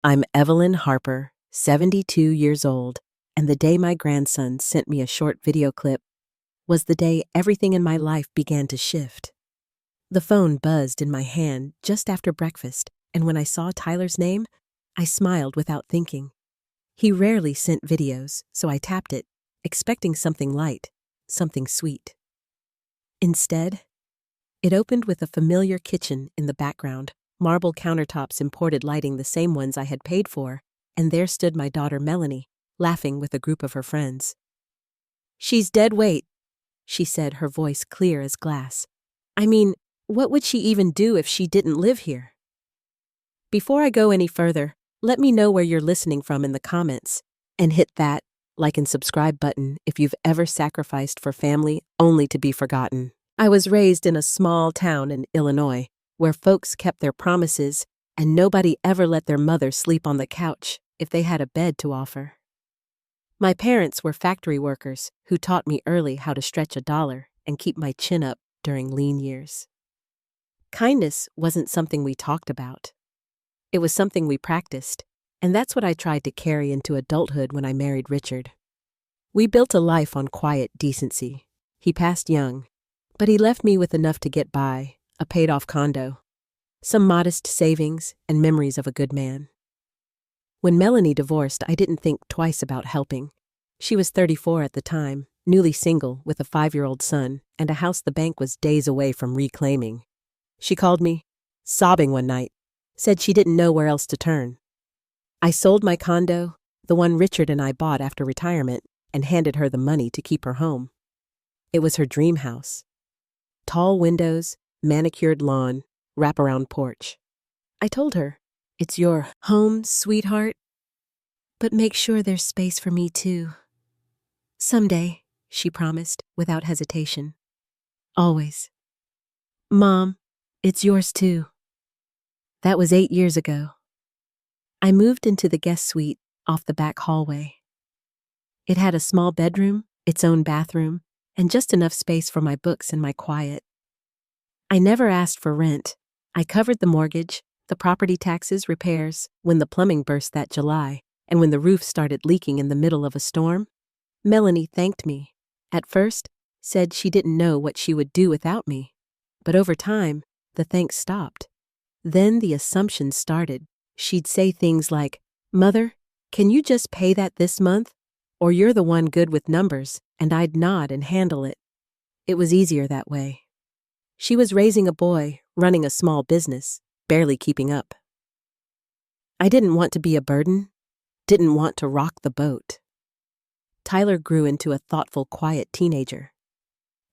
I'm Evelyn Harper, 72 years old, and the day my grandson sent me a short video clip was the day everything in my life began to shift. The phone buzzed in my hand just after breakfast, and when I saw Tyler's name, I smiled without thinking. He rarely sent videos, so I tapped it, expecting something light, something sweet. Instead, it opened with a familiar kitchen in the background, marble countertops imported lighting the same ones I had paid for, and there stood my daughter Melanie, laughing with a group of her friends. "She's dead weight," she said, her voice clear as glass. "I mean, what would she even do if she didn't live here?" Before I go any further, let me know where you're listening from in the comments, and hit that like and subscribe button if you've ever sacrificed for family only to be forgotten. I was raised in a small town in Illinois, where folks kept their promises and nobody ever let their mother sleep on the couch if they had a bed to offer. My parents were factory workers who taught me early how to stretch a dollar and keep my chin up during lean years. Kindness wasn't something we talked about. It was something we practiced, and that's what I tried to carry into adulthood when I married Richard. We built a life on quiet decency. He passed young, but he left me with enough to get by, a paid-off condo, some modest savings, and memories of a good man. When Melanie divorced, I didn't think twice about helping. She was 34 at the time, newly single with a 5-year-old son and a house the bank was days away from reclaiming. She called me, sobbing one night, said she didn't know where else to turn. I sold my condo, the one Richard and I bought after retirement, and handed her the money to keep her home. It was her dream house. Tall windows, manicured lawn, wraparound porch. I told her, "It's your home, sweetheart, but make sure there's space for me too." "Someday," she promised without hesitation. "Always." "Mom, it's yours too." That was 8 years ago. I moved into the guest suite off the back hallway. It had a small bedroom, its own bathroom, and just enough space for my books and my quiet. I never asked for rent. I covered the mortgage, the property taxes, repairs, when the plumbing burst that July, and when the roof started leaking in the middle of a storm. Melanie thanked me. At first, said she didn't know what she would do without me. But over time, the thanks stopped. Then the assumptions started. She'd say things like, "Mother, can you just pay that this month? Or you're the one good with numbers," and I'd nod and handle it. It was easier that way. She was raising a boy, running a small business, barely keeping up. I didn't want to be a burden, didn't want to rock the boat. Tyler grew into a thoughtful, quiet teenager,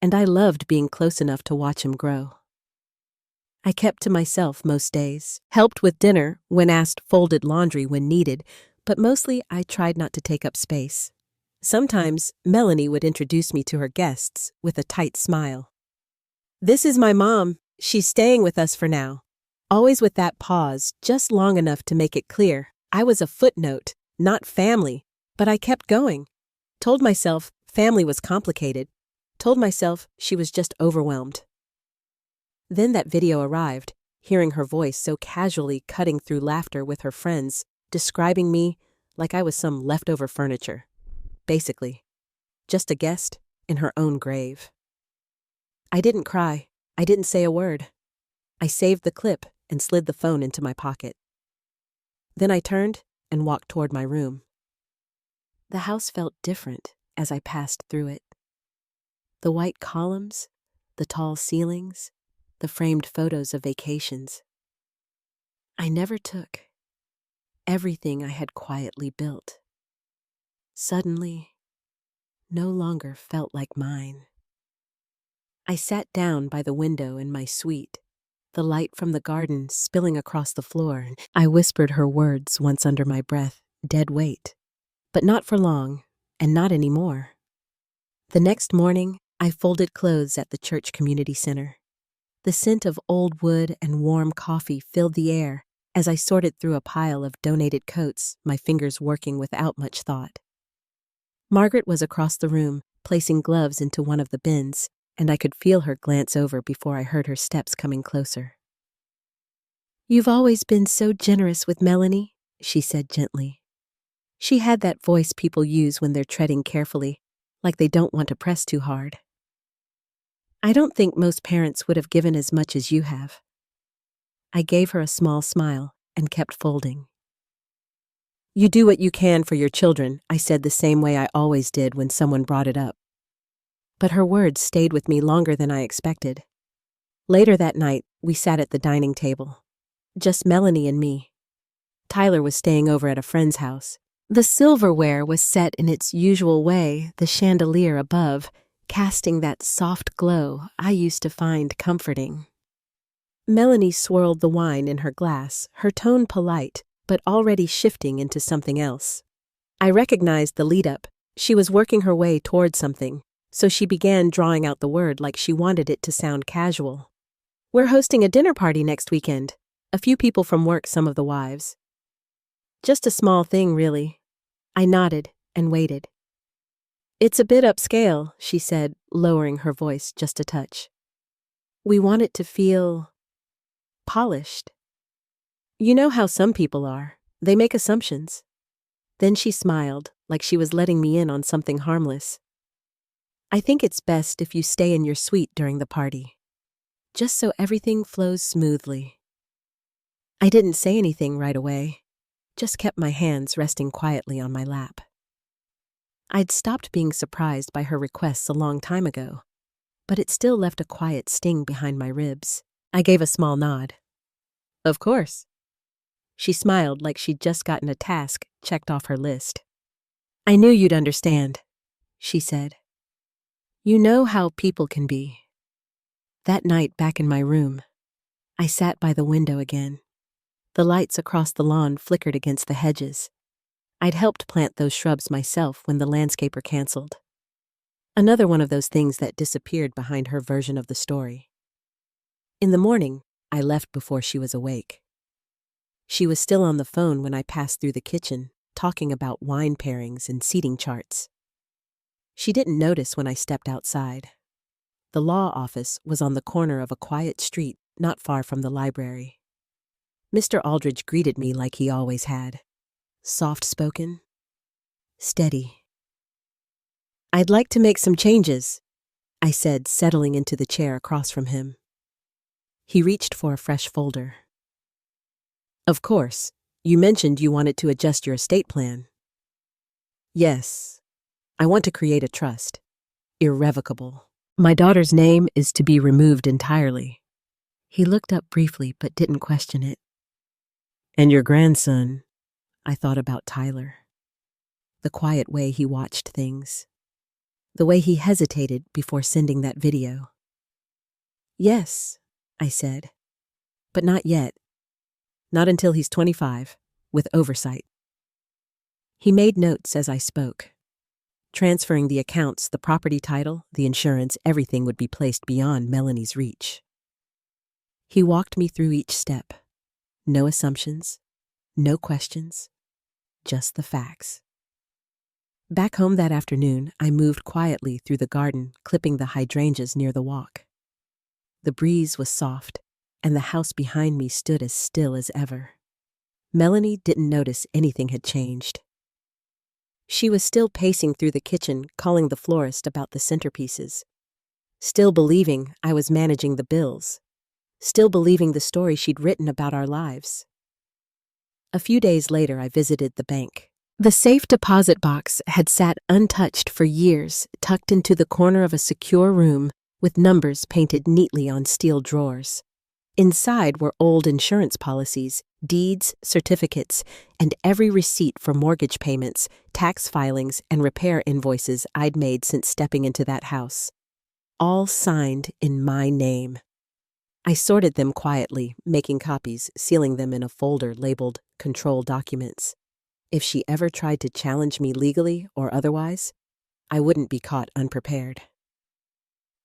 and I loved being close enough to watch him grow. I kept to myself most days, helped with dinner when asked, folded laundry when needed, but mostly I tried not to take up space. Sometimes Melanie would introduce me to her guests with a tight smile. "This is my mom. She's staying with us for now." Always with that pause, just long enough to make it clear I was a footnote, not family, but I kept going. Told myself family was complicated. Told myself she was just overwhelmed. Then that video arrived, hearing her voice so casually cutting through laughter with her friends, describing me like I was some leftover furniture. Basically, just a guest in her own grave. I didn't cry. I didn't say a word. I saved the clip and slid the phone into my pocket. Then I turned and walked toward my room. The house felt different as I passed through it. The white columns, the tall ceilings, the framed photos of vacations I never took. Everything I had quietly built suddenly no longer felt like mine. I sat down by the window in my suite, the light from the garden spilling across the floor. I whispered her words once under my breath, "Dead weight." But not for long, and not anymore. The next morning, I folded clothes at the church community center. The scent of old wood and warm coffee filled the air as I sorted through a pile of donated coats, my fingers working without much thought. Margaret was across the room, placing gloves into one of the bins, and I could feel her glance over before I heard her steps coming closer. "You've always been so generous with Melanie," she said gently. She had that voice people use when they're treading carefully, like they don't want to press too hard. I don't think most parents would have given as much as you have. I gave her a small smile and kept folding. You do what you can for your children, I said the same way I always did when someone brought it up. But her words stayed with me longer than I expected. Later that night, we sat at the dining table. Just Melanie and me. Tyler was staying over at a friend's house. The silverware was set in its usual way, the chandelier above, casting that soft glow I used to find comforting. Melanie swirled the wine in her glass, her tone polite, but already shifting into something else. I recognized the lead-up. She was working her way toward something, so she began drawing out the word like she wanted it to sound casual. We're hosting a dinner party next weekend. A few people from work, some of the wives. Just a small thing, really. I nodded and waited. It's a bit upscale, she said, lowering her voice just a touch. We want it to feel polished. You know how some people are. They make assumptions. Then she smiled, like she was letting me in on something harmless. I think it's best if you stay in your suite during the party, just so everything flows smoothly. I didn't say anything right away, just kept my hands resting quietly on my lap. I'd stopped being surprised by her requests a long time ago, but it still left a quiet sting behind my ribs. I gave a small nod. Of course. She smiled like she'd just gotten a task checked off her list. I knew you'd understand, she said. You know how people can be. That night back in my room, I sat by the window again. The lights across the lawn flickered against the hedges. I'd helped plant those shrubs myself when the landscaper canceled. Another one of those things that disappeared behind her version of the story. In the morning, I left before she was awake. She was still on the phone when I passed through the kitchen, talking about wine pairings and seating charts. She didn't notice when I stepped outside. The law office was on the corner of a quiet street not far from the library. Mr. Aldridge greeted me like he always had. Soft-spoken, steady. I'd like to make some changes, I said, settling into the chair across from him. He reached for a fresh folder. Of course, you mentioned you wanted to adjust your estate plan. Yes, I want to create a trust. Irrevocable. My daughter's name is to be removed entirely. He looked up briefly but didn't question it. And your grandson, I thought about Tyler. The quiet way he watched things. The way he hesitated before sending that video. Yes, I said. But not yet. Not until he's 25, with oversight. He made notes as I spoke. Transferring the accounts, the property title, the insurance, everything would be placed beyond Melanie's reach. He walked me through each step. No assumptions, no questions, just the facts. Back home that afternoon, I moved quietly through the garden, clipping the hydrangeas near the walk. The breeze was soft, and the house behind me stood as still as ever. Melanie didn't notice anything had changed. She was still pacing through the kitchen, calling the florist about the centerpieces. Still believing I was managing the bills. Still believing the story she'd written about our lives. A few days later, I visited the bank. The safe deposit box had sat untouched for years, tucked into the corner of a secure room with numbers painted neatly on steel drawers. Inside were old insurance policies, deeds, certificates, and every receipt for mortgage payments, tax filings, and repair invoices I'd made since stepping into that house. All signed in my name. I sorted them quietly, making copies, sealing them in a folder labeled Control Documents. If she ever tried to challenge me legally or otherwise, I wouldn't be caught unprepared.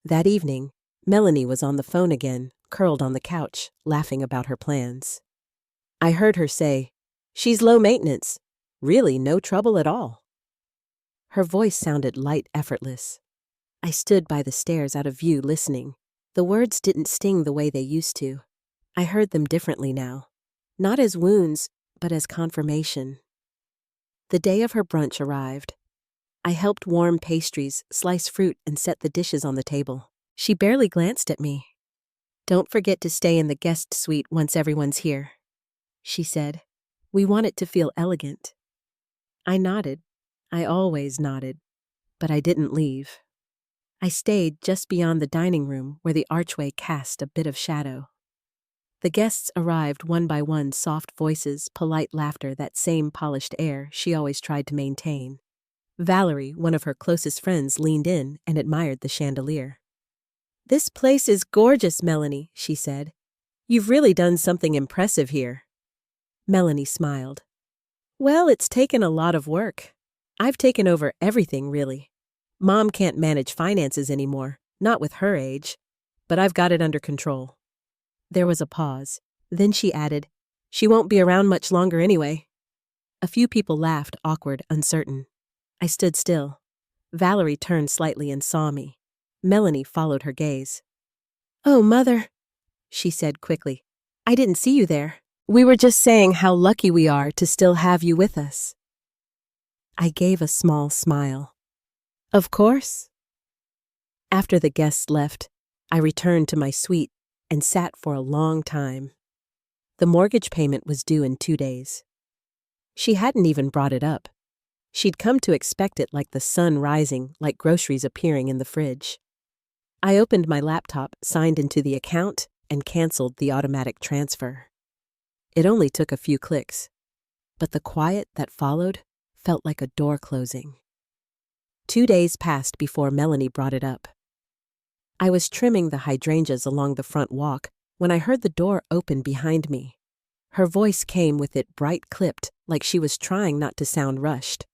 That evening, Melanie was on the phone again, curled on the couch, laughing about her plans. I heard her say, "She's low maintenance. Really no trouble at all." Her voice sounded light, effortless. I stood by the stairs out of view listening. The words didn't sting the way they used to. I heard them differently now. Not as wounds, but as confirmation. The day of her brunch arrived. I helped warm pastries, slice fruit, and set the dishes on the table. She barely glanced at me. "Don't forget to stay in the guest suite once everyone's here," she said. "We want it to feel elegant." I nodded. I always nodded. But I didn't leave. I stayed just beyond the dining room where the archway cast a bit of shadow. The guests arrived one by one, soft voices, polite laughter, that same polished air she always tried to maintain. Valerie, one of her closest friends, leaned in and admired the chandelier. "This place is gorgeous, Melanie," she said. "You've really done something impressive here." Melanie smiled. "Well, it's taken a lot of work. I've taken over everything, really. Mom can't manage finances anymore, not with her age, but I've got it under control." There was a pause. Then she added, "She won't be around much longer anyway." A few people laughed, awkward, uncertain. I stood still. Valerie turned slightly and saw me. Melanie followed her gaze. "Oh, Mother," she said quickly. "I didn't see you there. We were just saying how lucky we are to still have you with us." I gave a small smile. "Of course." After the guests left, I returned to my suite and sat for a long time. The mortgage payment was due in 2 days. She hadn't even brought it up. She'd come to expect it like the sun rising, like groceries appearing in the fridge. I opened my laptop, signed into the account, and canceled the automatic transfer. It only took a few clicks, but the quiet that followed felt like a door closing. 2 days passed before Melanie brought it up. I was trimming the hydrangeas along the front walk when I heard the door open behind me. Her voice came with it bright clipped, like she was trying not to sound rushed.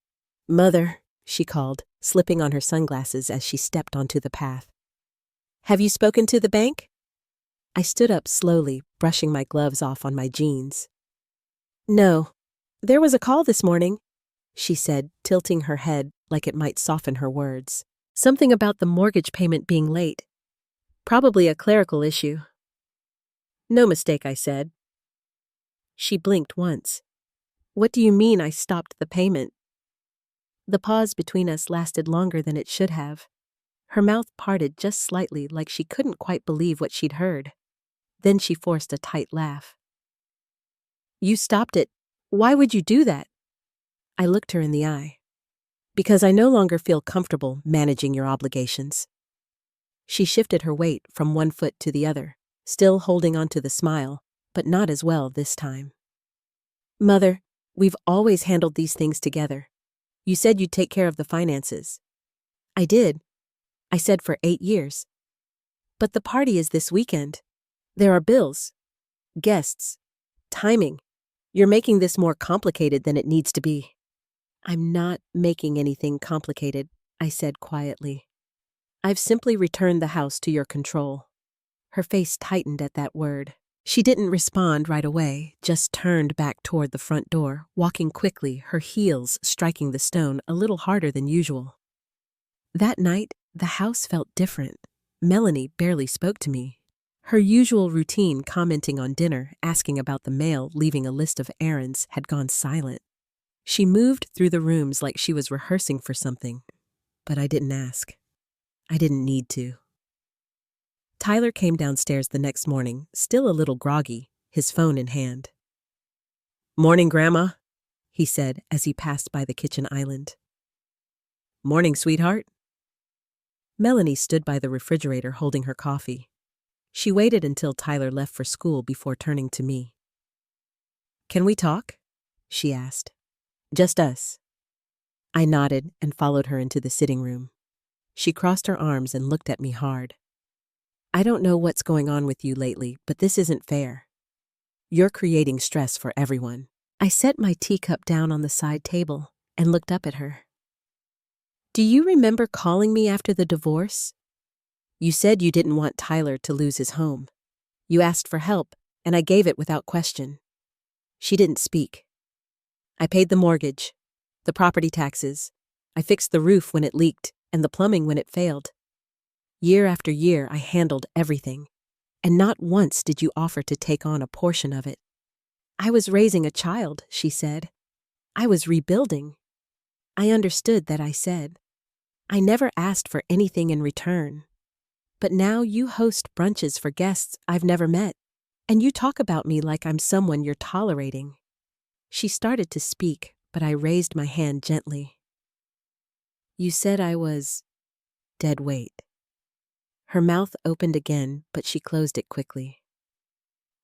"Mother," she called, slipping on her sunglasses as she stepped onto the path. "Have you spoken to the bank?" I stood up slowly, brushing my gloves off on my jeans. "No. There was a call this morning," she said, tilting her head like it might soften her words. "Something about the mortgage payment being late. Probably a clerical issue." "No mistake," I said. She blinked once. "What do you mean I stopped the payment?" The pause between us lasted longer than it should have. Her mouth parted just slightly, like she couldn't quite believe what she'd heard. Then she forced a tight laugh. "You stopped it. Why would you do that?" I looked her in the eye. "Because I no longer feel comfortable managing your obligations." She shifted her weight from one foot to the other, still holding on to the smile, but not as well this time. "Mother, we've always handled these things together. You said you'd take care of the finances." "I did. I said for 8 years. But the party is this weekend. There are bills, guests, timing. You're making this more complicated than it needs to be." "I'm not making anything complicated," I said quietly. "I've simply returned the house to your control." Her face tightened at that word. She didn't respond right away, just turned back toward the front door, walking quickly, her heels striking the stone a little harder than usual. That night, the house felt different. Melanie barely spoke to me. Her usual routine, commenting on dinner, asking about the mail, leaving a list of errands, had gone silent. She moved through the rooms like she was rehearsing for something, but I didn't ask. I didn't need to. Tyler came downstairs the next morning, still a little groggy, his phone in hand. "Morning, Grandma," he said as he passed by the kitchen island. "Morning, sweetheart." Melanie stood by the refrigerator holding her coffee. She waited until Tyler left for school before turning to me. "Can we talk?" she asked. "Just us." I nodded and followed her into the sitting room. She crossed her arms and looked at me hard. "I don't know what's going on with you lately, but this isn't fair. You're creating stress for everyone." I set my teacup down on the side table and looked up at her. "Do you remember calling me after the divorce? You said you didn't want Tyler to lose his home. You asked for help, and I gave it without question." She didn't speak. "I paid the mortgage, the property taxes. I fixed the roof when it leaked and the plumbing when it failed. Year after year, I handled everything, and not once did you offer to take on a portion of it. I was raising a child, she said. I was rebuilding. I understood that I said. I never asked for anything in return. But now you host brunches for guests I've never met, and you talk about me like I'm someone you're tolerating. She started to speak, but I raised my hand gently. You said I was dead weight. Her mouth opened again, but she closed it quickly.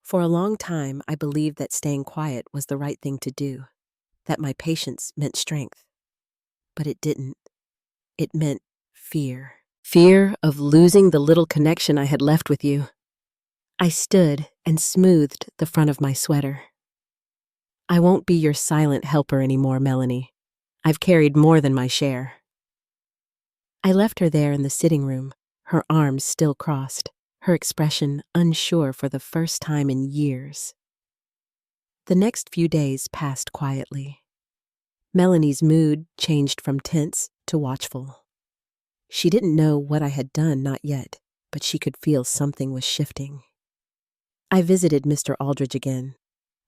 For a long time, I believed that staying quiet was the right thing to do, that my patience meant strength. But it didn't. It meant fear. Fear of losing the little connection I had left with you. I stood and smoothed the front of my sweater. I won't be your silent helper anymore, Melanie. I've carried more than my share. I left her there in the sitting room, her arms still crossed, her expression unsure for the first time in years. The next few days passed quietly. Melanie's mood changed from tense to watchful. She didn't know what I had done, not yet, but she could feel something was shifting. I visited Mr. Aldridge again.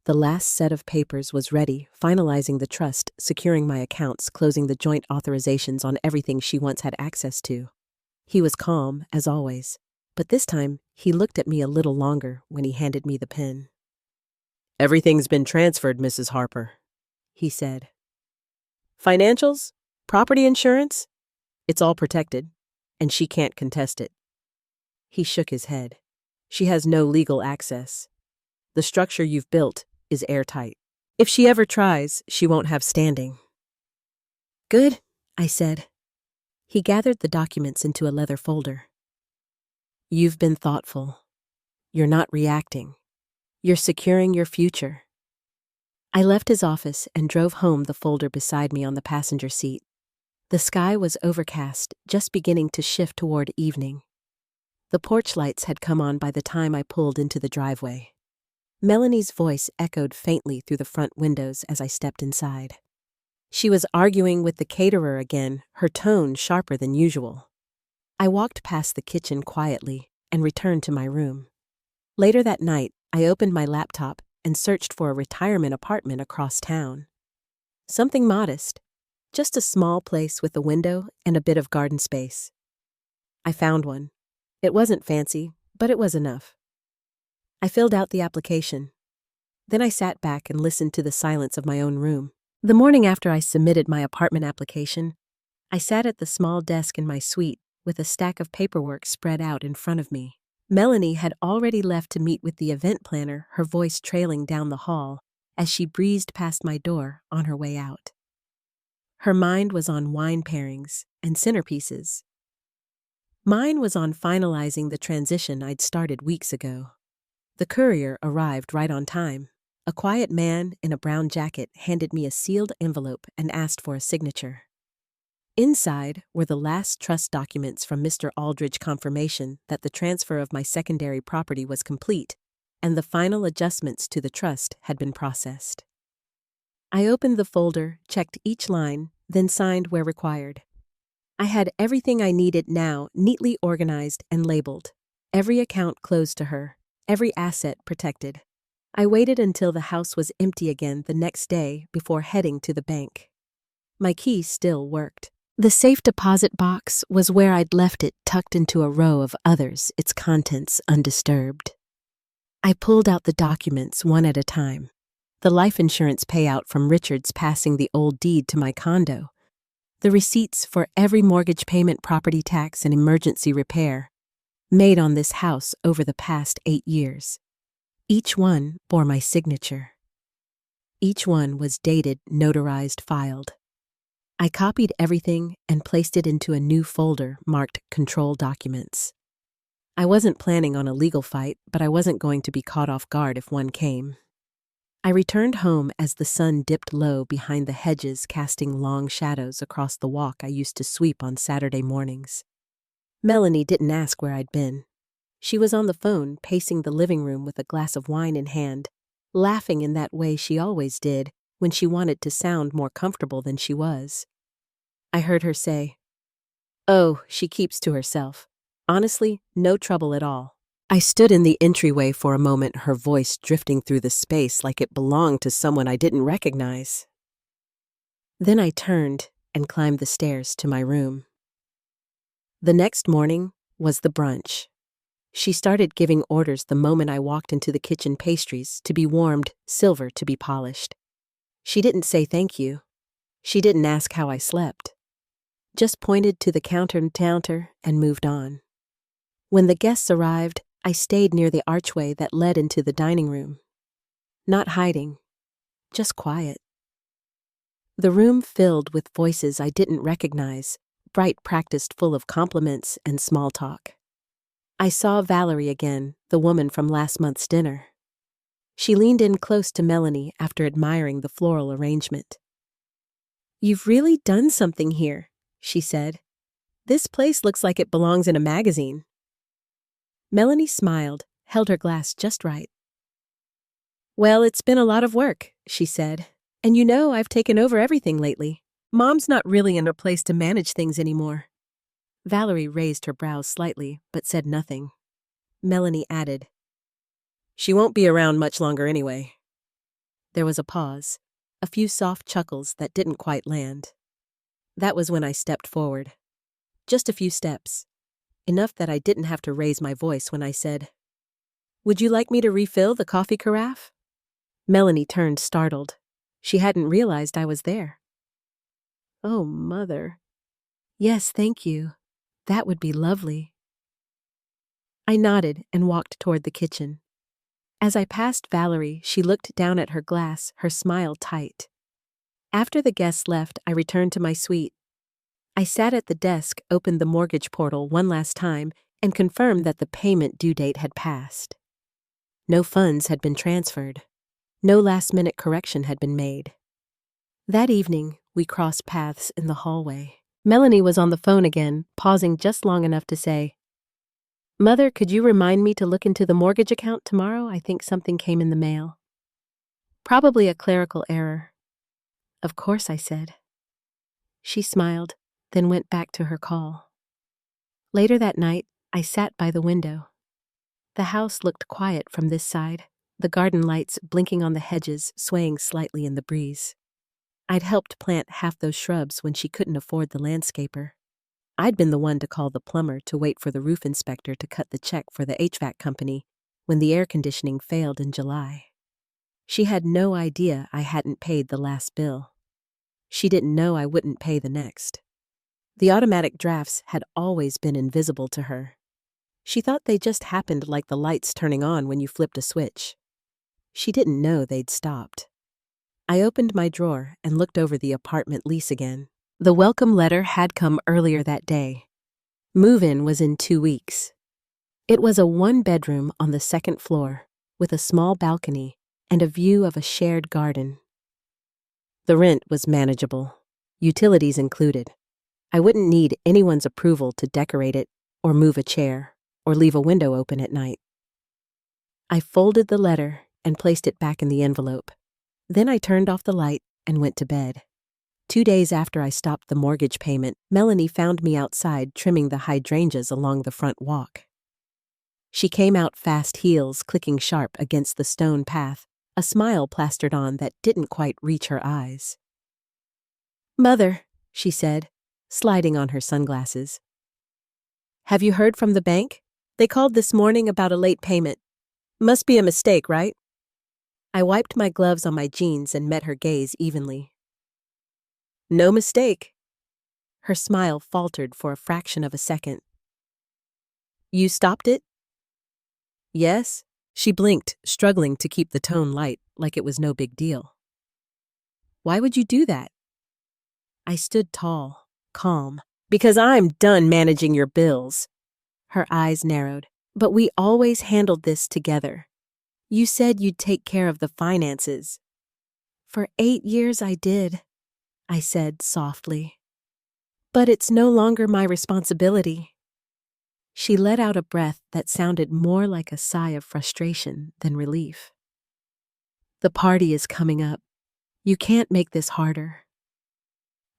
The last set of papers was ready, finalizing the trust, securing my accounts, closing the joint authorizations on everything she once had access to. He was calm, as always, but this time he looked at me a little longer when he handed me the pen. Everything's been transferred, Mrs. Harper, he said. Financials? Property insurance? It's all protected, and she can't contest it. He shook his head. She has no legal access. The structure you've built is airtight. If she ever tries, she won't have standing. Good, I said. He gathered the documents into a leather folder. You've been thoughtful. You're not reacting. You're securing your future. I left his office and drove home, the folder beside me on the passenger seat. The sky was overcast, just beginning to shift toward evening. The porch lights had come on by the time I pulled into the driveway. Melanie's voice echoed faintly through the front windows as I stepped inside. She was arguing with the caterer again, her tone sharper than usual. I walked past the kitchen quietly and returned to my room. Later that night, I opened my laptop and searched for a retirement apartment across town. Something modest, just a small place with a window and a bit of garden space. I found one. It wasn't fancy, but it was enough. I filled out the application. Then I sat back and listened to the silence of my own room. The morning after I submitted my apartment application, I sat at the small desk in my suite with a stack of paperwork spread out in front of me. Melanie had already left to meet with the event planner, her voice trailing down the hall as she breezed past my door on her way out. Her mind was on wine pairings and centerpieces. Mine was on finalizing the transition I'd started weeks ago. The courier arrived right on time. A quiet man in a brown jacket handed me a sealed envelope and asked for a signature. Inside were the last trust documents from Mr. Aldridge, confirmation that the transfer of my secondary property was complete and the final adjustments to the trust had been processed. I opened the folder, checked each line, then signed where required. I had everything I needed now, neatly organized and labeled. Every account closed to her, every asset protected. I waited until the house was empty again the next day before heading to the bank. My key still worked. The safe deposit box was where I'd left it, tucked into a row of others, its contents undisturbed. I pulled out the documents one at a time. The life insurance payout from Richard's passing the old deed to my condo. The receipts for every mortgage payment, property tax, and emergency repair made on this house over the past 8 years. Each one bore my signature. Each one was dated, notarized, filed. I copied everything and placed it into a new folder marked Control Documents. I wasn't planning on a legal fight, but I wasn't going to be caught off guard if one came. I returned home as the sun dipped low behind the hedges, casting long shadows across the walk I used to sweep on Saturday mornings. Melanie didn't ask where I'd been. She was on the phone, pacing the living room with a glass of wine in hand, laughing in that way she always did when she wanted to sound more comfortable than she was. I heard her say, "Oh, she keeps to herself. Honestly, no trouble at all." I stood in the entryway for a moment, her voice drifting through the space like it belonged to someone I didn't recognize. Then I turned and climbed the stairs to my room. The next morning was the brunch. She started giving orders the moment I walked into the kitchen: pastries to be warmed, silver to be polished. She didn't say thank you. She didn't ask how I slept. Just pointed to the counter and moved on. When the guests arrived, I stayed near the archway that led into the dining room. Not hiding, just quiet. The room filled with voices I didn't recognize, bright practiced full of compliments and small talk. I saw Valerie again, the woman from last month's dinner. She leaned in close to Melanie after admiring the floral arrangement. "You've really done something here," she said. "This place looks like it belongs in a magazine." Melanie smiled, held her glass just right. "Well, it's been a lot of work," she said. "And I've taken over everything lately. Mom's not really in a place to manage things anymore." Valerie raised her brows slightly, but said nothing. Melanie added, "She won't be around much longer anyway." There was a pause, a few soft chuckles that didn't quite land. That was when I stepped forward. Just a few steps, enough that I didn't have to raise my voice when I said, "Would you like me to refill the coffee carafe?" Melanie turned startled. She hadn't realized I was there. "Oh, Mother. Yes, thank you. That would be lovely." I nodded and walked toward the kitchen. As I passed Valerie, she looked down at her glass, her smile tight. After the guests left, I returned to my suite. I sat at the desk, opened the mortgage portal one last time, and confirmed that the payment due date had passed. No funds had been transferred. No last-minute correction had been made. That evening, we crossed paths in the hallway. Melanie was on the phone again, pausing just long enough to say, "Mother, could you remind me to look into the mortgage account tomorrow? I think something came in the mail." "Probably a clerical error." "Of course," I said. She smiled, then went back to her call. Later that night, I sat by the window. The house looked quiet from this side, the garden lights blinking on the hedges, swaying slightly in the breeze. I'd helped plant half those shrubs when she couldn't afford the landscaper. I'd been the one to call the plumber to wait for the roof inspector to cut the check for the HVAC company when the air conditioning failed in July. She had no idea I hadn't paid the last bill. She didn't know I wouldn't pay the next. The automatic drafts had always been invisible to her. She thought they just happened like the lights turning on when you flipped a switch. She didn't know they'd stopped. I opened my drawer and looked over the apartment lease again. The welcome letter had come earlier that day. Move-in was in 2 weeks. It was a one-bedroom on the second floor, with a small balcony and a view of a shared garden. The rent was manageable, utilities included. I wouldn't need anyone's approval to decorate it, or move a chair, or leave a window open at night. I folded the letter and placed it back in the envelope. Then I turned off the light and went to bed. 2 days after I stopped the mortgage payment, Melanie found me outside trimming the hydrangeas along the front walk. She came out fast, heels clicking sharp against the stone path, a smile plastered on that didn't quite reach her eyes. "Mother," she said, sliding on her sunglasses. "Have you heard from the bank? They called this morning about a late payment. Must be a mistake, right?" I wiped my gloves on my jeans and met her gaze evenly. "No mistake." Her smile faltered for a fraction of a second. "You stopped it?" "Yes." She blinked, struggling to keep the tone light, like it was no big deal. "Why would you do that?" I stood tall, calm. "Because I'm done managing your bills." Her eyes narrowed. "But we always handled this together. You said you'd take care of the finances." "For 8 years I did," I said softly. "But it's no longer my responsibility." She let out a breath that sounded more like a sigh of frustration than relief. "The party is coming up. You can't make this harder."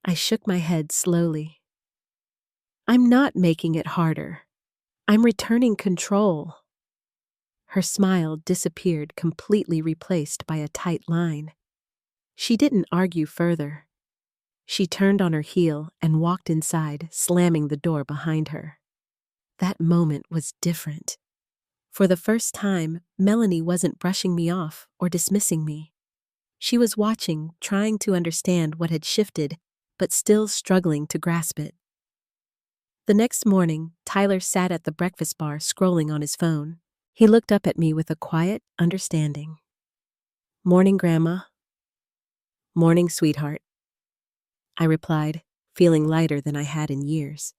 I shook my head slowly. "I'm not making it harder. I'm returning control." Her smile disappeared, completely replaced by a tight line. She didn't argue further. She turned on her heel and walked inside, slamming the door behind her. That moment was different. For the first time, Melanie wasn't brushing me off or dismissing me. She was watching, trying to understand what had shifted, but still struggling to grasp it. The next morning, Tyler sat at the breakfast bar scrolling on his phone. He looked up at me with a quiet understanding. "Morning, Grandma." "Morning, sweetheart," I replied, feeling lighter than I had in years.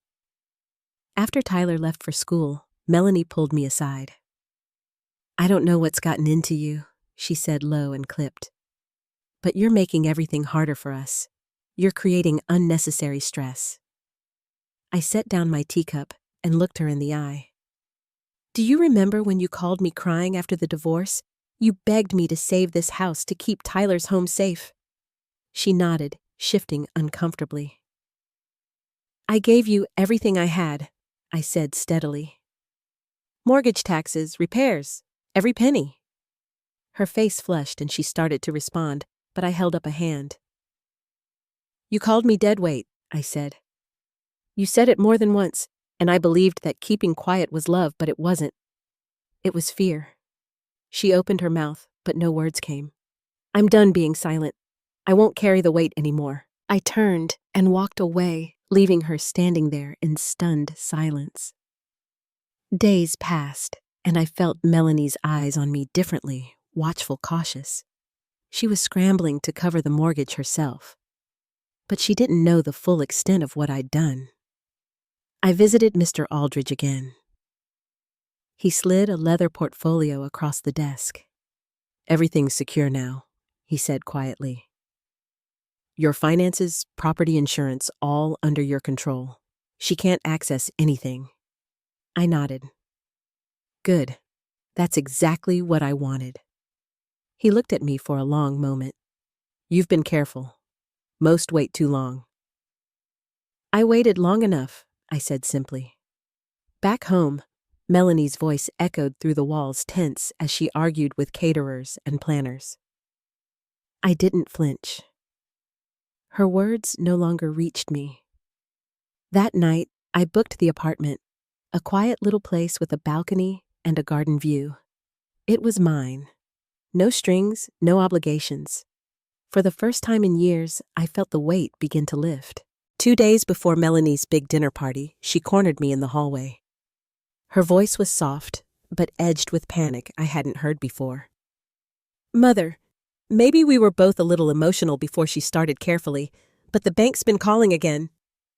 After Tyler left for school, Melanie pulled me aside. "I don't know what's gotten into you," she said low and clipped. "But you're making everything harder for us. You're creating unnecessary stress." I set down my teacup and looked her in the eye. "Do you remember when you called me crying after the divorce? You begged me to save this house to keep Tyler's home safe." She nodded, shifting uncomfortably. "I gave you everything I had," I said steadily. "Mortgage, taxes, repairs, every penny." Her face flushed and she started to respond, but I held up a hand. "You called me dead weight," I said. "You said it more than once, and I believed that keeping quiet was love, but it wasn't. It was fear." She opened her mouth, but no words came. "I'm done being silent. I won't carry the weight anymore." I turned and walked away, leaving her standing there in stunned silence. Days passed, and I felt Melanie's eyes on me differently, watchful, cautious. She was scrambling to cover the mortgage herself. But she didn't know the full extent of what I'd done. I visited Mr. Aldridge again. He slid a leather portfolio across the desk. "Everything's secure now," he said quietly. "Your finances, property insurance, all under your control. She can't access anything." I nodded. "Good. That's exactly what I wanted." He looked at me for a long moment. "You've been careful. Most wait too long." "I waited long enough," I said simply. Back home, Melanie's voice echoed through the walls, tense as she argued with caterers and planners. I didn't flinch. Her words no longer reached me. That night, I booked the apartment, a quiet little place with a balcony and a garden view. It was mine. No strings, no obligations. For the first time in years, I felt the weight begin to lift. 2 days before Melanie's big dinner party, she cornered me in the hallway. Her voice was soft, but edged with panic I hadn't heard before. "Mother, maybe we were both a little emotional before she started carefully, but the bank's been calling again.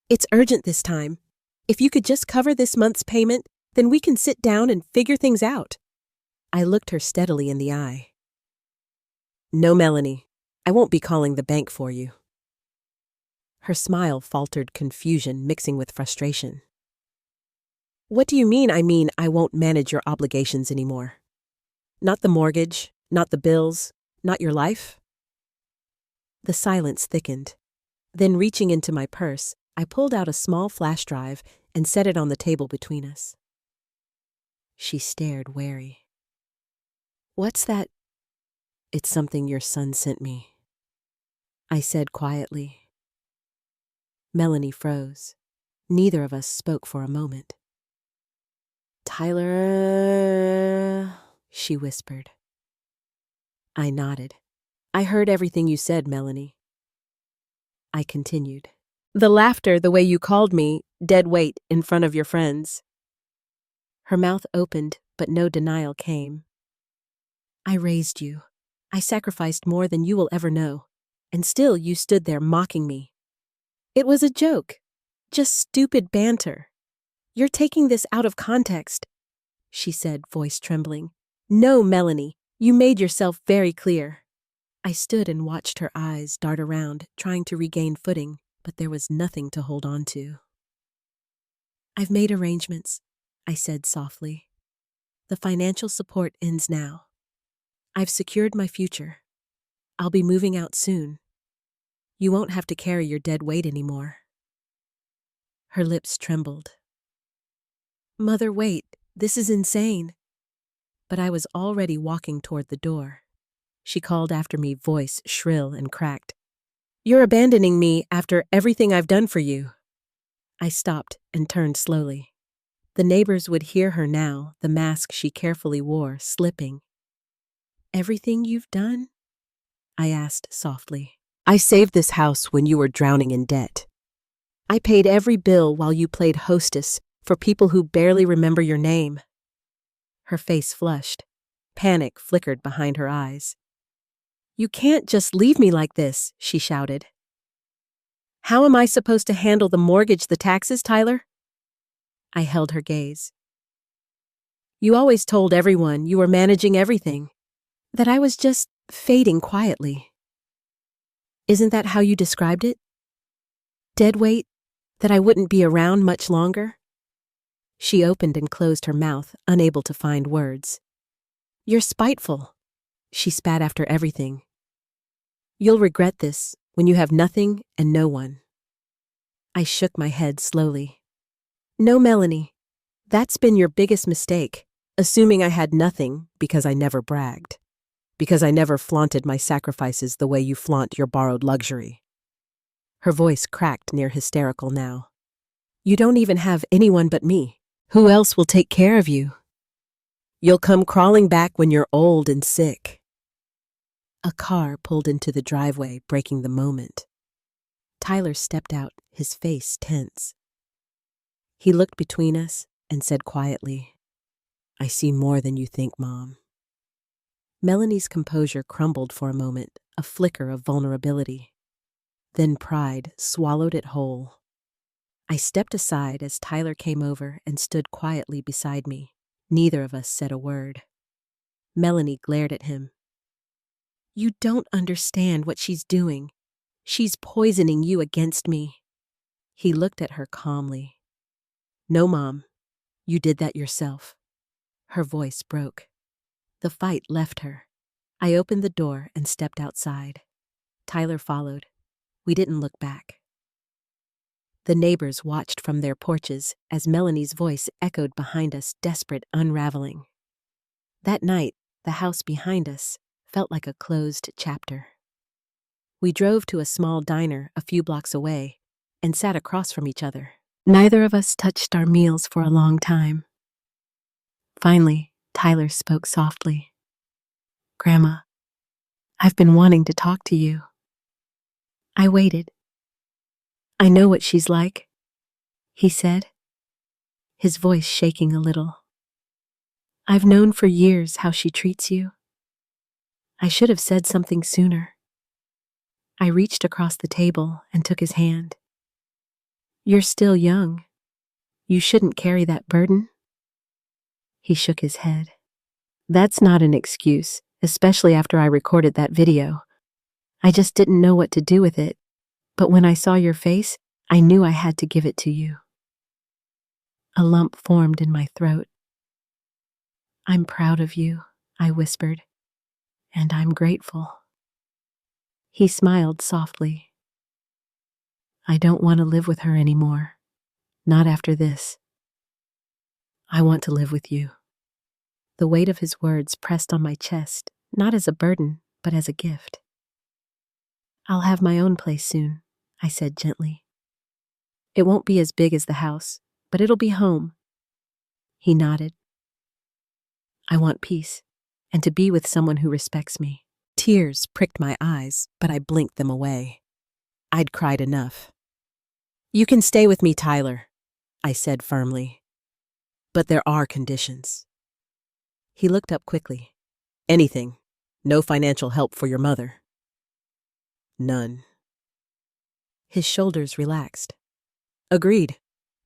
It's urgent this time. If you could just cover this month's payment, then we can sit down and figure things out." I looked her steadily in the eye. "No, Melanie, I won't be calling the bank for you." Her smile faltered confusion mixing with frustration. "What do you mean I won't manage your obligations anymore? Not the mortgage, not the bills, not your life?" The silence thickened. Then reaching into my purse, I pulled out a small flash drive and set it on the table between us. She stared, wary. "What's that?" "It's something your son sent me," I said quietly. Melanie froze. Neither of us spoke for a moment. "Tyler," she whispered. I nodded. "I heard everything you said, Melanie." I continued. "The laughter, the way you called me, dead weight in front of your friends." Her mouth opened, but no denial came. "I raised you. I sacrificed more than you will ever know. And still you stood there mocking me. It was a joke. Just stupid banter. You're taking this out of context," she said, voice trembling. "No, Melanie, you made yourself very clear." I stood and watched her eyes dart around, trying to regain footing, but there was nothing to hold on to. "I've made arrangements," I said softly. "The financial support ends now. I've secured my future. I'll be moving out soon. You won't have to carry your dead weight anymore." Her lips trembled. "Mother, wait. This is insane." but I was already walking toward the door. She called after me, voice shrill and cracked. "You're abandoning me after everything I've done for you." I stopped and turned slowly. The neighbors would hear her now, the mask she carefully wore slipping. "Everything you've done?" I asked softly. "I saved this house when you were drowning in debt. I paid every bill while you played hostess for people who barely remember your name." Her face flushed. Panic flickered behind her eyes. "You can't just leave me like this," she shouted. "How am I supposed to handle the mortgage, the taxes, Tyler?" I held her gaze. "You always told everyone you were managing everything, that I was just fading quietly. Isn't that how you described it? Dead weight, that I wouldn't be around much longer?" She opened and closed her mouth, unable to find words. "You're spiteful," she spat after everything. "You'll regret this when you have nothing and no one." I shook my head slowly. "No, Melanie, that's been your biggest mistake, assuming I had nothing because I never bragged, because I never flaunted my sacrifices the way you flaunt your borrowed luxury." Her voice cracked near hysterical now. "You don't even have anyone but me. Who else will take care of you? You'll come crawling back when you're old and sick." A car pulled into the driveway, breaking the moment. Tyler stepped out, his face tense. He looked between us and said quietly, "I see more than you think, Mom." Melanie's composure crumbled for a moment, a flicker of vulnerability. Then pride swallowed it whole. I stepped aside as Tyler came over and stood quietly beside me. Neither of us said a word. Melanie glared at him. "You don't understand what she's doing. She's poisoning you against me." He looked at her calmly. "No, Mom, you did that yourself." Her voice broke. The fight left her. I opened the door and stepped outside. Tyler followed. We didn't look back. The neighbors watched from their porches as Melanie's voice echoed behind us, desperate unraveling. That night, the house behind us felt like a closed chapter. We drove to a small diner a few blocks away and sat across from each other. Neither of us touched our meals for a long time. Finally, Tyler spoke softly. "Grandma, I've been wanting to talk to you." I waited. "I know what she's like," he said, his voice shaking a little. "I've known for years how she treats you. I should have said something sooner." I reached across the table and took his hand. "You're still young. You shouldn't carry that burden." He shook his head. "That's not an excuse, especially after I recorded that video. I just didn't know what to do with it. But when I saw your face, I knew I had to give it to you." A lump formed in my throat. "I'm proud of you," I whispered, "and I'm grateful." He smiled softly. "I don't want to live with her anymore. Not after this. I want to live with you." The weight of his words pressed on my chest, not as a burden, but as a gift. "I'll have my own place soon," I said gently. "It won't be as big as the house, but it'll be home." He nodded. "I want peace, and to be with someone who respects me." Tears pricked my eyes, but I blinked them away. I'd cried enough. "You can stay with me, Tyler," I said firmly. "But there are conditions." He looked up quickly. "Anything. No financial help for your mother." "None." His shoulders relaxed. "Agreed."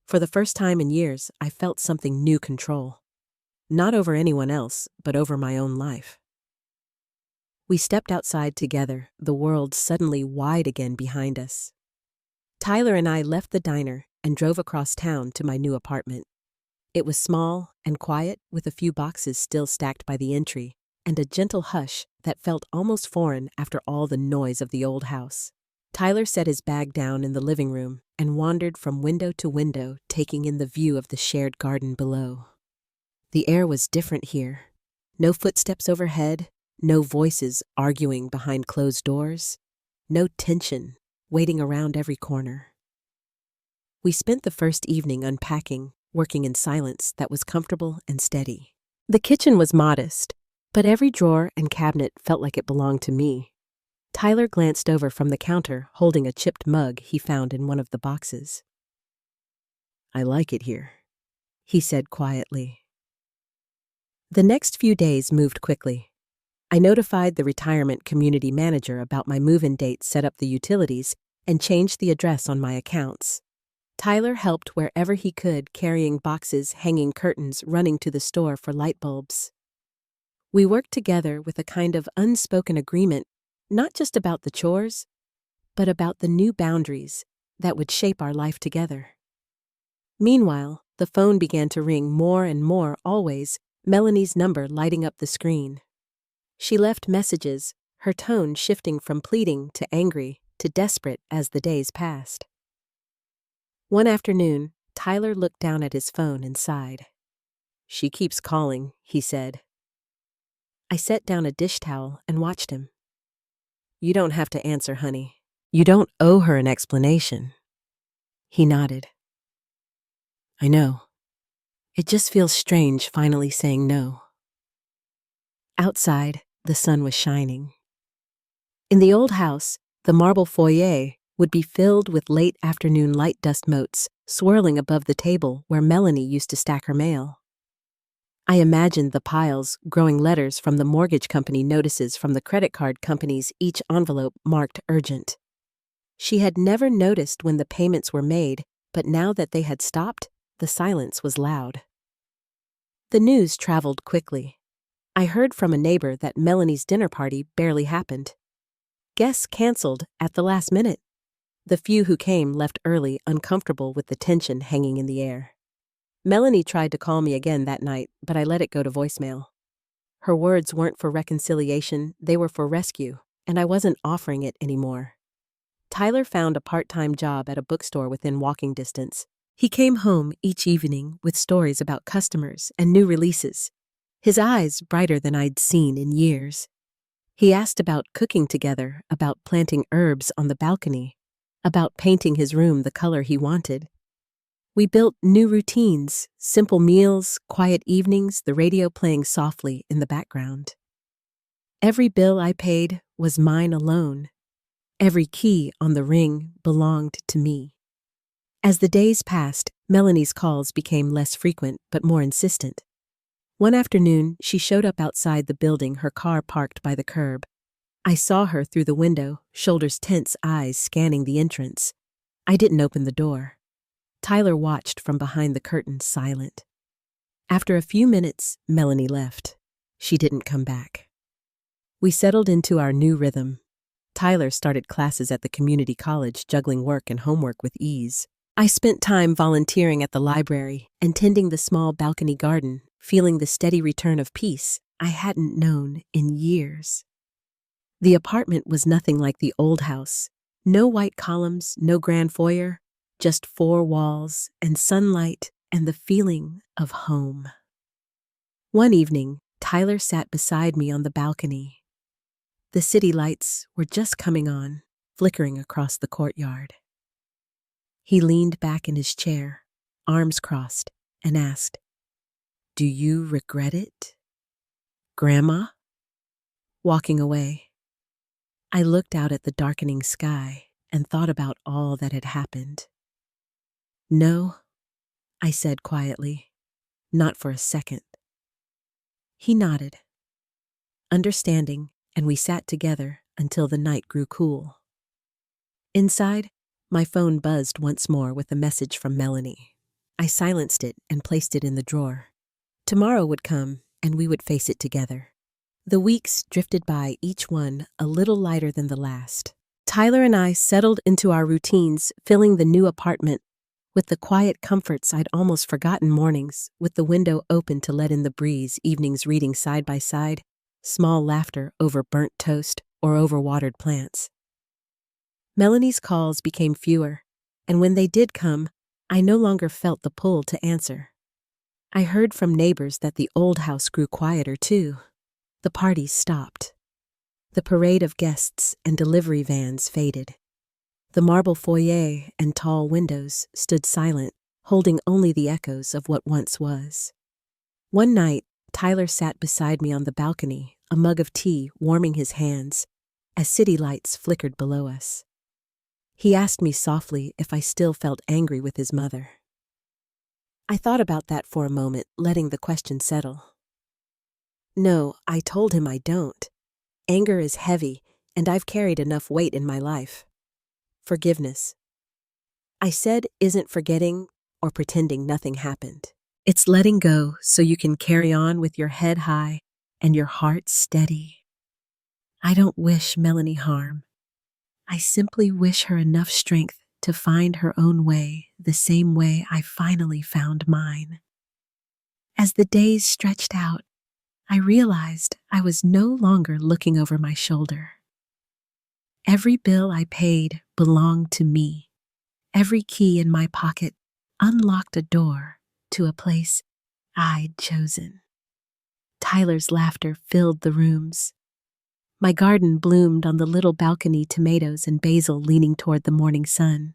For the first time in years, I felt something new control. Not over anyone else, but over my own life. We stepped outside together, the world suddenly wide again behind us. Tyler and I left the diner and drove across town to my new apartment. It was small and quiet, with a few boxes still stacked by the entry, and a gentle hush that felt almost foreign after all the noise of the old house. Tyler set his bag down in the living room and wandered from window to window, taking in the view of the shared garden below. The air was different here. No footsteps overhead, no voices arguing behind closed doors, no tension waiting around every corner. We spent the first evening unpacking, working in silence that was comfortable and steady. The kitchen was modest, but every drawer and cabinet felt like it belonged to me. Tyler glanced over from the counter, holding a chipped mug he found in one of the boxes. "I like it here," he said quietly. The next few days moved quickly. I notified the retirement community manager about my move-in date, set up the utilities, and changed the address on my accounts. Tyler helped wherever he could, carrying boxes, hanging curtains, running to the store for light bulbs. We worked together with a kind of unspoken agreement, not just about the chores, but about the new boundaries that would shape our life together. Meanwhile, the phone began to ring more and more, always Melanie's number lighting up the screen. She left messages, her tone shifting from pleading to angry to desperate as the days passed. One afternoon, Tyler looked down at his phone and sighed. "She keeps calling," he said. I set down a dish towel and watched him. "You don't have to answer, honey. You don't owe her an explanation." He nodded. "I know. It just feels strange finally saying no." Outside, the sun was shining. In the old house, the marble foyer would be filled with late afternoon light dust motes swirling above the table where Melanie used to stack her mail. I imagined the piles, growing letters from the mortgage company, notices from the credit card companies, each envelope marked urgent. She had never noticed when the payments were made, but now that they had stopped, the silence was loud. The news traveled quickly. I heard from a neighbor that Melanie's dinner party barely happened. Guests canceled at the last minute. The few who came left early, uncomfortable with the tension hanging in the air. Melanie tried to call me again that night, but I let it go to voicemail. Her words weren't for reconciliation, they were for rescue, and I wasn't offering it anymore. Tyler found a part-time job at a bookstore within walking distance. He came home each evening with stories about customers and new releases, his eyes brighter than I'd seen in years. He asked about cooking together, about planting herbs on the balcony, about painting his room the color he wanted. We built new routines, simple meals, quiet evenings, the radio playing softly in the background. Every bill I paid was mine alone. Every key on the ring belonged to me. As the days passed, Melanie's calls became less frequent but more insistent. One afternoon, she showed up outside the building, her car parked by the curb. I saw her through the window, shoulders tense, eyes scanning the entrance. I didn't open the door. Tyler watched from behind the curtain, silent. After a few minutes, Melanie left. She didn't come back. We settled into our new rhythm. Tyler started classes at the community college, juggling work and homework with ease. I spent time volunteering at the library and tending the small balcony garden, feeling the steady return of peace I hadn't known in years. The apartment was nothing like the old house. No white columns, no grand foyer, just four walls and sunlight and the feeling of home. One evening, Tyler sat beside me on the balcony. The city lights were just coming on, flickering across the courtyard. He leaned back in his chair, arms crossed, and asked, "Do you regret it, Grandma?" Walking away, I looked out at the darkening sky and thought about all that had happened. "No," I said quietly, "not for a second." He nodded, understanding, and we sat together until the night grew cool. Inside, my phone buzzed once more with a message from Melanie. I silenced it and placed it in the drawer. Tomorrow would come, and we would face it together. The weeks drifted by, each one a little lighter than the last. Tyler and I settled into our routines, filling the new apartment with the quiet comforts I'd almost forgotten, mornings with the window open to let in the breeze, evenings reading side by side, small laughter over burnt toast or overwatered plants. Melanie's calls became fewer, and when they did come, I no longer felt the pull to answer. I heard from neighbors that the old house grew quieter too. The parties stopped. The parade of guests and delivery vans faded. The marble foyer and tall windows stood silent, holding only the echoes of what once was. One night, Tyler sat beside me on the balcony, a mug of tea warming his hands, as city lights flickered below us. He asked me softly if I still felt angry with his mother. I thought about that for a moment, letting the question settle. No, I told him I don't. Anger is heavy, and I've carried enough weight in my life. Forgiveness, I said, isn't forgetting or pretending nothing happened. It's letting go so you can carry on with your head high and your heart steady. I don't wish Melanie harm. I simply wish her enough strength to find her own way the same way I finally found mine. As the days stretched out, I realized I was no longer looking over my shoulder. Every bill I paid belonged to me. Every key in my pocket unlocked a door to a place I'd chosen. Tyler's laughter filled the rooms. My garden bloomed on the little balcony, tomatoes and basil leaning toward the morning sun.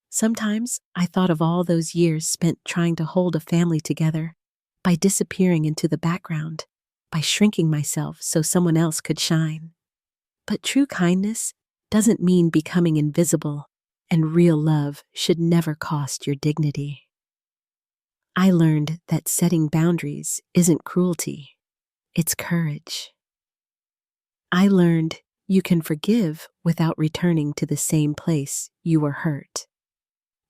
Sometimes I thought of all those years spent trying to hold a family together, by disappearing into the background, by shrinking myself so someone else could shine. But true kindness doesn't mean becoming invisible, and real love should never cost your dignity. I learned that setting boundaries isn't cruelty, it's courage. I learned you can forgive without returning to the same place you were hurt.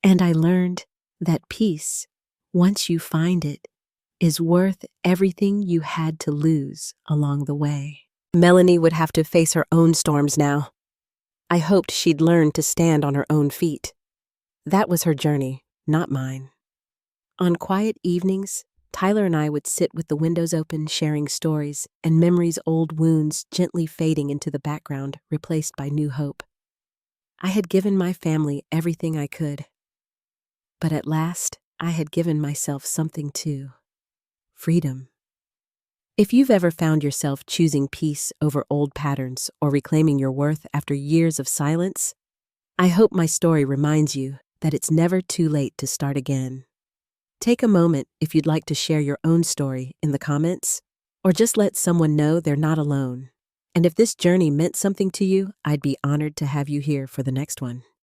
And I learned that peace, once you find it, is worth everything you had to lose along the way. Melanie would have to face her own storms now. I hoped she'd learn to stand on her own feet. That was her journey, not mine. On quiet evenings, Tyler and I would sit with the windows open, sharing stories and memories, old wounds gently fading into the background, replaced by new hope. I had given my family everything I could. But at last, I had given myself something too. Freedom. If you've ever found yourself choosing peace over old patterns or reclaiming your worth after years of silence, I hope my story reminds you that it's never too late to start again. Take a moment if you'd like to share your own story in the comments, or just let someone know they're not alone. And if this journey meant something to you, I'd be honored to have you here for the next one.